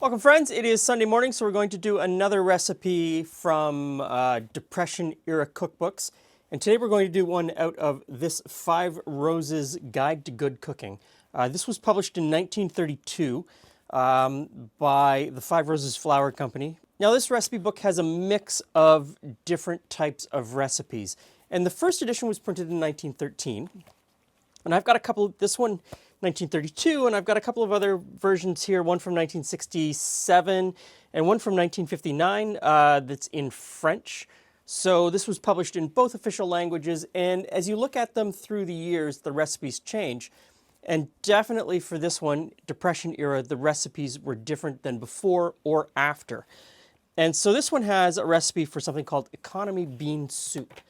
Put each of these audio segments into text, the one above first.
Welcome friends, it is Sunday morning, so we're going to do another recipe from Depression era cookbooks. And today we're going to do one out of this Five Roses Guide to Good Cooking. This was published in 1932 by the Five Roses Flour Company. Now this recipe book has a mix of different types of recipes. And the first edition was printed in 1913. And I've got a couple, this one 1932, and I've got a couple of other versions here, one from 1967 and one from 1959 that's in French. So this was published in both official languages, and as you look at them through the years, the recipes change. And definitely for this one, Depression era, the recipes were different than before or after. And so this one has a recipe for something called economy bean soup.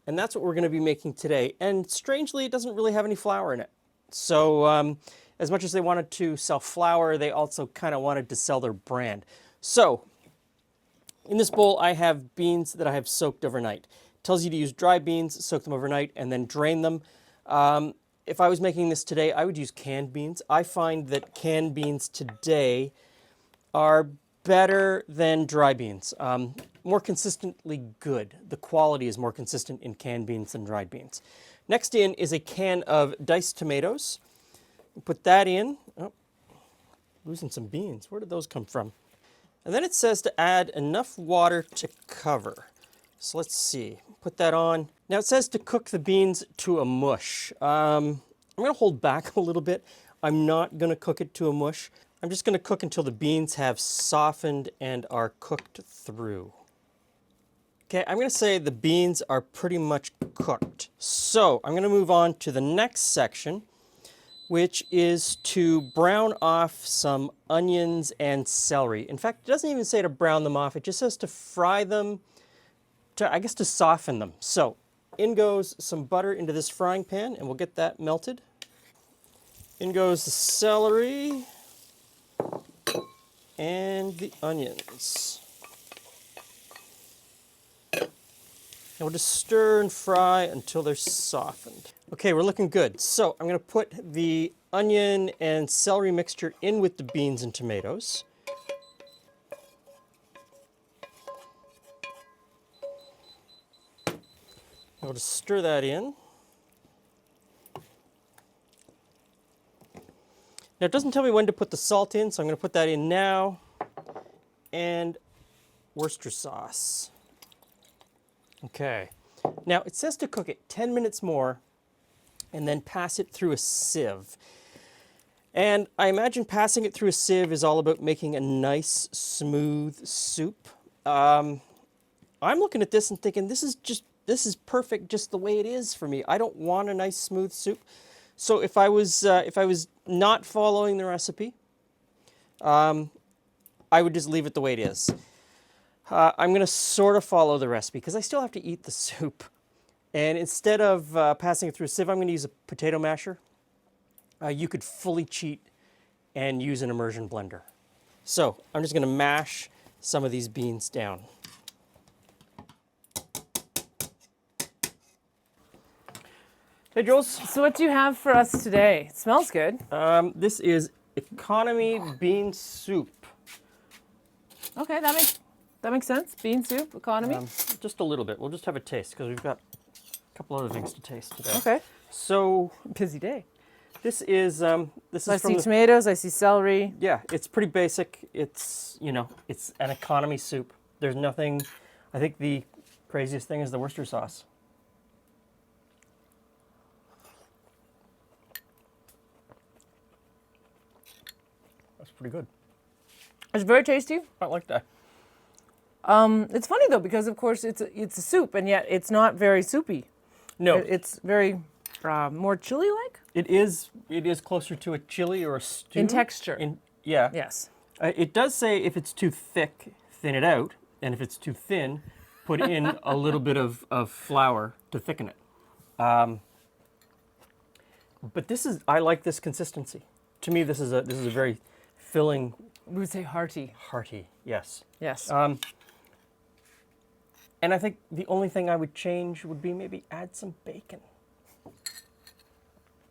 And that's what we're going to be making today. And strangely, it doesn't really have any flour in it. So as much as they wanted to sell flour, they also kind of wanted to sell their brand. So in this bowl, I have beans that I have soaked overnight. It tells you to use dry beans, soak them overnight, and then drain them. If I was making this today, I would use canned beans. I find that canned beans today are better than dry beans. More consistently good. The quality is more consistent in canned beans than dried beans. Next in is a can of diced tomatoes. Put that in. Oh, losing some beans. Where did those come from? And then it says to add enough water to cover. So let's see. Put that on. Now it says to cook the beans to a mush. I'm going to hold back a little bit. I'm not going to cook it to a mush. I'm just going to cook until the beans have softened and are cooked through. Okay, I'm going to say the beans are pretty much cooked. So I'm going to move on to the next section, which is to brown off some onions and celery. In fact, it doesn't even say to brown them off. It just says to fry them, to soften them. So in goes some butter into this frying pan, and we'll get that melted. In goes the celery and the onions. And we'll just stir and fry until they're softened. Okay, we're looking good. So I'm going to put the onion and celery mixture in with the beans and tomatoes. We'll just stir that in. Now it doesn't tell me when to put the salt in, so I'm going to put that in now. And Worcester sauce. Okay, now it says to cook it 10 minutes more and then pass it through a sieve. And I imagine passing it through a sieve is all about making a nice, smooth soup. I'm looking at this and thinking, this is perfect just the way it is for me. I don't want a nice, smooth soup. So if I was not following the recipe, I would just leave it the way it is. I'm going to sort of follow the recipe because I still have to eat the soup. And instead of passing it through a sieve, I'm going to use a potato masher. You could fully cheat and use an immersion blender. So I'm just going to mash some of these beans down. Hey, Jules. So what do you have for us today? It smells good. This is economy bean soup. Okay, that makes sense. Bean soup, economy. Just a little bit. We'll just have a taste because we've got a couple other things to taste today. Okay. So Busy day. this is I see tomatoes. I see celery. Yeah, it's pretty basic. It's it's an economy soup. There's nothing. I think the craziest thing is the Worcester sauce. That's pretty good. It's very tasty. I like that. It's funny though because of course it's a soup and yet it's not very soupy. No, It's very more chili-like it is closer to a chili or a stew in texture. Yeah. Yes. It does say if it's too thick, thin it out, and if it's too thin, put in a little bit of flour to thicken it. But I like this consistency. To me, this is a very filling. We would say hearty. Hearty, yes. Yes. And I think the only thing I would change would be maybe add some bacon.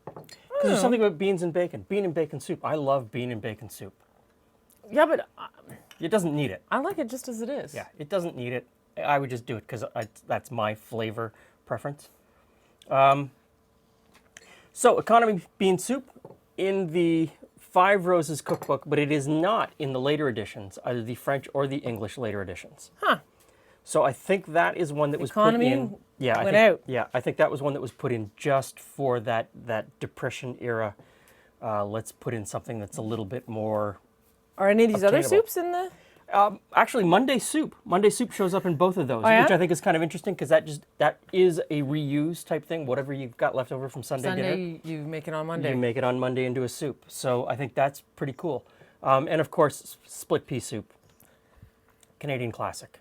Because there's something about beans and bacon. Bean and bacon soup. I love bean and bacon soup. Yeah, but It doesn't need it. I like it just as it is. Yeah, it doesn't need it. I would just do it because that's my flavor preference. So economy bean soup in the Five Roses cookbook, but it is not in the later editions, either the French or the English later editions. Huh. So I think that is one that was Economy put in. Yeah, went out. Yeah, I think that was one that was put in just for that Depression era. Let's put in something that's a little bit more. Are any of these other Obtainable. soups in the? Actually, Monday soup. Monday soup shows up in both of those, Oh, yeah? which I think is kind of interesting because that is a reuse type thing. Whatever you've got left over from Sunday dinner, Sunday, you make it on Monday. you make it on Monday into a soup. So I think that's pretty cool. And of course, split pea soup, Canadian classic.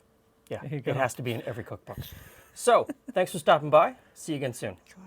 Yeah, you go. it has to be in every cookbook. So thanks for stopping by. See you again soon. Try.